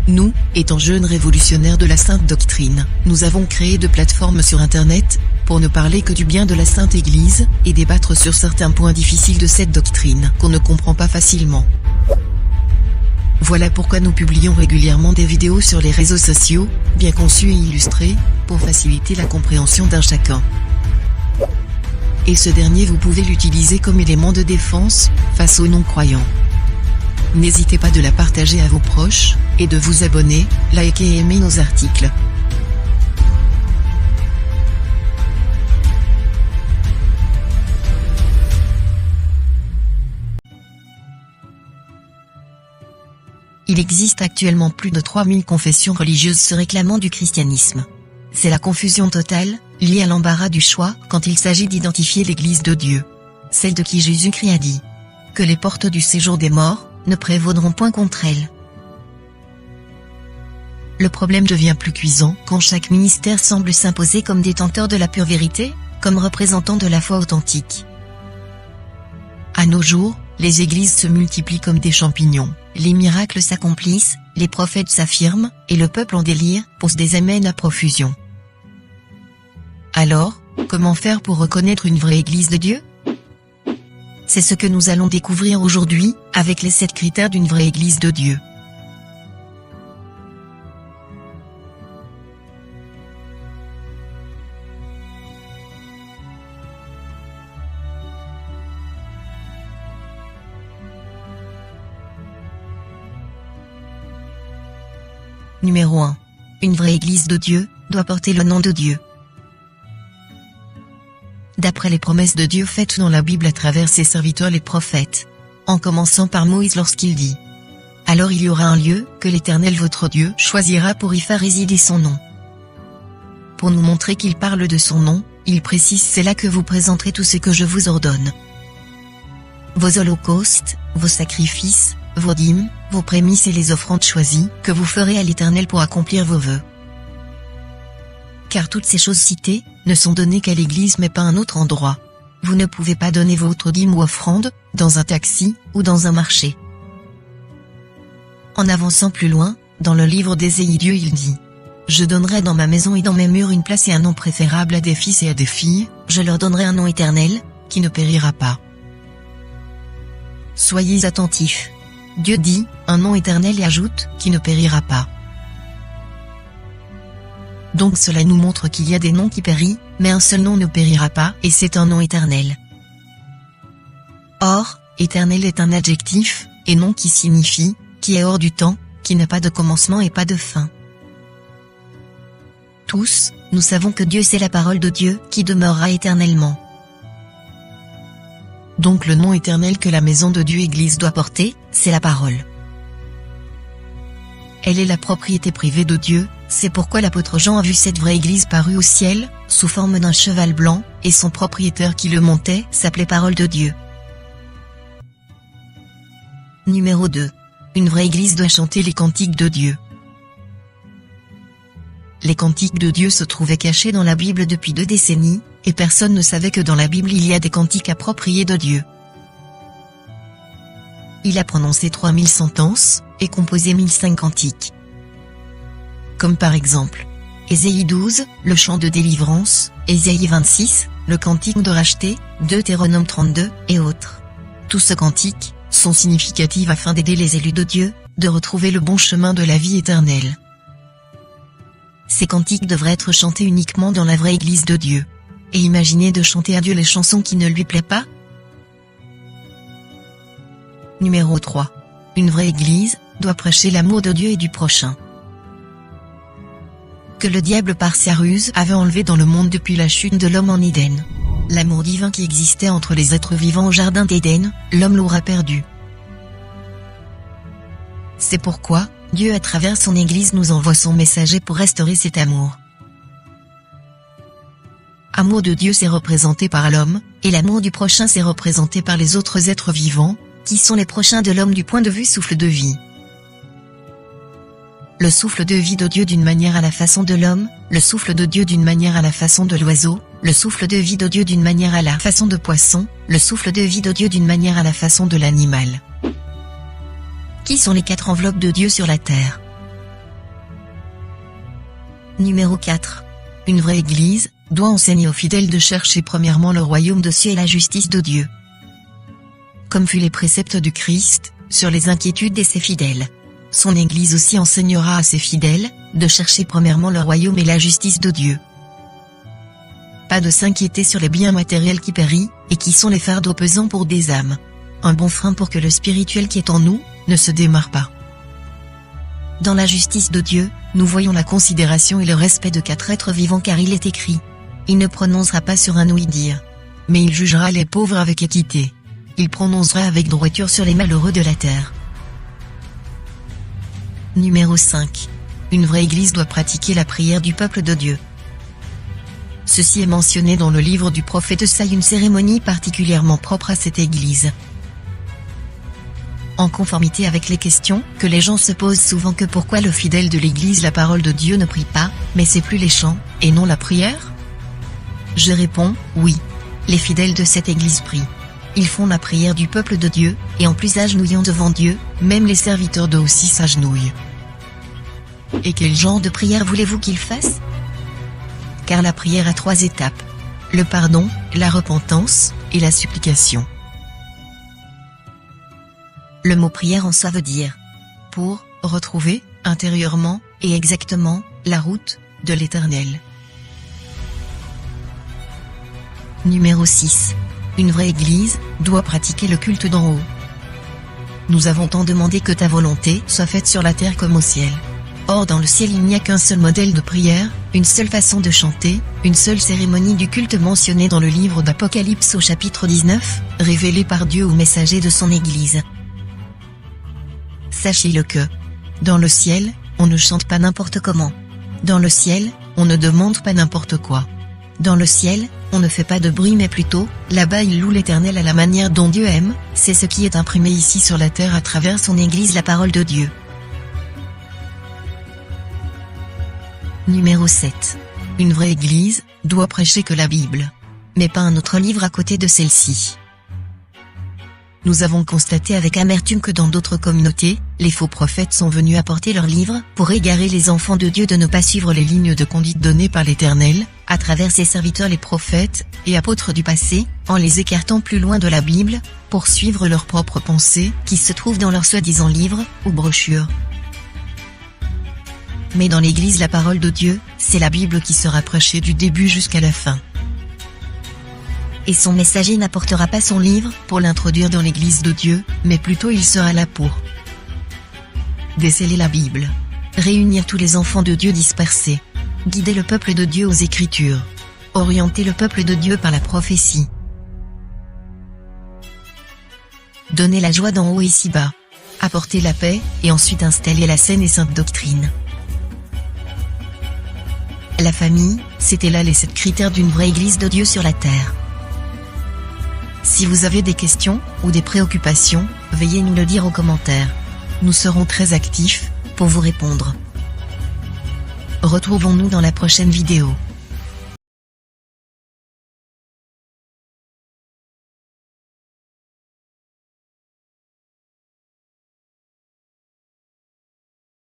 Nous, étant jeunes révolutionnaires de la Sainte Doctrine, nous avons créé de plateformes sur Internet, pour ne parler que du bien de la Sainte Église, et débattre sur certains points difficiles de cette doctrine qu'on ne comprend pas facilement. Voilà pourquoi nous publions régulièrement des vidéos sur les réseaux sociaux, bien conçues et illustrées, pour faciliter la compréhension d'un chacun. Et ce dernier vous pouvez l'utiliser comme élément de défense, face aux non-croyants. N'hésitez pas de la partager à vos proches, et de vous abonner, liker et aimer nos articles. Il existe actuellement plus de 3000 confessions religieuses se réclamant du christianisme. C'est la confusion totale, liée à l'embarras du choix quand il s'agit d'identifier l'Église de Dieu. Celle de qui Jésus-Christ a dit que les portes du séjour des morts ne prévaudront point contre elle. Le problème devient plus cuisant quand chaque ministère semble s'imposer comme détenteur de la pure vérité, comme représentant de la foi authentique. À nos jours, les églises se multiplient comme des champignons, les miracles s'accomplissent, les prophètes s'affirment, et le peuple en délire pousse des amens à profusion. Alors, comment faire pour reconnaître une vraie église de Dieu ? C'est ce que nous allons découvrir aujourd'hui, avec les 7 critères d'une vraie église de Dieu. Numéro 1. Une vraie église de Dieu doit porter le nom de Dieu. D'après les promesses de Dieu faites dans la Bible à travers ses serviteurs les prophètes, en commençant par Moïse lorsqu'il dit « Alors il y aura un lieu que l'Éternel votre Dieu choisira pour y faire résider son nom. » Pour nous montrer qu'il parle de son nom, il précise « C'est là que vous présenterez tout ce que je vous ordonne. Vos holocaustes, vos sacrifices, vos dîmes, vos prémices et les offrandes choisies que vous ferez à l'Éternel pour accomplir vos vœux. » Car toutes ces choses citées ne sont données qu'à l'église mais pas à un autre endroit. Vous ne pouvez pas donner votre dîme ou offrande dans un taxi ou dans un marché. En avançant plus loin, dans le livre d'Ésaïe, Dieu il dit « Je donnerai dans ma maison et dans mes murs une place et un nom préférable à des fils et à des filles, je leur donnerai un nom éternel, qui ne périra pas. » Soyez attentifs. Dieu dit « un nom éternel » et ajoute « qui ne périra pas ». Donc cela nous montre qu'il y a des noms qui périssent, mais un seul nom ne périra pas, et c'est un nom éternel. Or, éternel est un adjectif, et nom qui signifie, qui est hors du temps, qui n'a pas de commencement et pas de fin. Tous, nous savons que Dieu c'est la parole de Dieu, qui demeurera éternellement. Donc le nom éternel que la maison de Dieu Église doit porter, c'est la parole. Elle est la propriété privée de Dieu, c'est pourquoi l'apôtre Jean a vu cette vraie église parue au ciel, sous forme d'un cheval blanc, et son propriétaire qui le montait s'appelait Parole de Dieu. Numéro 2. Une vraie église doit chanter les cantiques de Dieu. Les cantiques de Dieu se trouvaient cachés dans la Bible depuis 2 décennies, et personne ne savait que dans la Bible il y a des cantiques appropriés de Dieu. Il a prononcé 3000 sentences, et composé 1005 cantiques. Comme par exemple, Ésaïe 12, le chant de délivrance, Ésaïe 26, le cantique de racheter, Deutéronome 32, et autres. Tous ces cantiques sont significatifs afin d'aider les élus de Dieu, de retrouver le bon chemin de la vie éternelle. Ces cantiques devraient être chantés uniquement dans la vraie église de Dieu. Et imaginez de chanter à Dieu les chansons qui ne lui plaisent pas. Numéro 3. Une vraie église doit prêcher l'amour de Dieu et du prochain. Que le diable par sa ruse avait enlevé dans le monde depuis la chute de l'homme en Éden. L'amour divin qui existait entre les êtres vivants au jardin d'Éden, l'homme l'aura perdu. C'est pourquoi, Dieu à travers son Église nous envoie son messager pour restaurer cet amour. Amour de Dieu c'est représenté par l'homme, et l'amour du prochain c'est représenté par les autres êtres vivants, qui sont les prochains de l'homme du point de vue souffle de vie. Le souffle de vie de Dieu d'une manière à la façon de l'homme, le souffle de Dieu d'une manière à la façon de l'oiseau, le souffle de vie de Dieu d'une manière à la façon de poisson, le souffle de vie de Dieu d'une manière à la façon de l'animal. Qui sont les 4 enveloppes de Dieu sur la terre? Numéro 4. Une vraie Église doit enseigner aux fidèles de chercher premièrement le royaume de Dieu et la justice de Dieu. Comme fut les préceptes du Christ, sur les inquiétudes de ses fidèles. Son Église aussi enseignera à ses fidèles, de chercher premièrement le royaume et la justice de Dieu. Pas de s'inquiéter sur les biens matériels qui périssent, et qui sont les fardeaux pesants pour des âmes. Un bon frein pour que le spirituel qui est en nous, ne se démarre pas. Dans la justice de Dieu, nous voyons la considération et le respect de 4 êtres vivants car il est écrit. Il ne prononcera pas sur un ouï-dire. Mais il jugera les pauvres avec équité. Il prononcera avec droiture sur les malheureux de la terre. Numéro 5. Une vraie Église doit pratiquer la prière du peuple de Dieu. Ceci est mentionné dans le livre du prophète Esaïe, une cérémonie particulièrement propre à cette Église. En conformité avec les questions que les gens se posent souvent que pourquoi le fidèle de l'Église la parole de Dieu ne prie pas, mais c'est plus les chants, et non la prière? Je réponds, oui. Les fidèles de cette Église prient. Ils font la prière du peuple de Dieu, et en plus agenouillant devant Dieu, même les serviteurs d'eux aussi s'agenouillent. Et quel genre de prière voulez-vous qu'ils fassent? Car la prière a 3 étapes. Le pardon, la repentance, et la supplication. Le mot prière en soi veut dire pour retrouver, intérieurement, et exactement, la route de l'Éternel. Numéro 6. Une vraie Église doit pratiquer le culte d'en haut. Nous avons tant demandé que ta volonté soit faite sur la terre comme au ciel. Or dans le ciel il n'y a qu'un seul modèle de prière, une seule façon de chanter, une seule cérémonie du culte mentionnée dans le livre d'Apocalypse au chapitre 19, révélée par Dieu au messager de son Église. Sachez-le que, dans le ciel, on ne chante pas n'importe comment. Dans le ciel, on ne demande pas n'importe quoi. Dans le ciel, on ne fait pas de bruit mais plutôt, là-bas il loue l'Éternel à la manière dont Dieu aime, c'est ce qui est imprimé ici sur la terre à travers son Église, la parole de Dieu. Numéro 7. Une vraie Église doit prêcher que la Bible, mais pas un autre livre à côté de celle-ci. Nous avons constaté avec amertume que dans d'autres communautés, les faux prophètes sont venus apporter leurs livres pour égarer les enfants de Dieu de ne pas suivre les lignes de conduite données par l'Éternel, à travers ses serviteurs les prophètes et apôtres du passé, en les écartant plus loin de la Bible, pour suivre leurs propres pensées qui se trouvent dans leurs soi-disant livres ou brochures. Mais dans l'Église la parole de Dieu, c'est la Bible qui sera prêchée du début jusqu'à la fin. Et son messager n'apportera pas son livre pour l'introduire dans l'Église de Dieu, mais plutôt il sera là pour déceler la Bible, réunir tous les enfants de Dieu dispersés, guider le peuple de Dieu aux Écritures, orienter le peuple de Dieu par la prophétie, donner la joie d'en haut et ici-bas, apporter la paix, et ensuite installer la saine et sainte doctrine. La famille, c'était là les 7 critères d'une vraie Église de Dieu sur la terre. Si vous avez des questions, ou des préoccupations, veuillez nous le dire en commentaire. Nous serons très actifs, pour vous répondre. Retrouvons-nous dans la prochaine vidéo.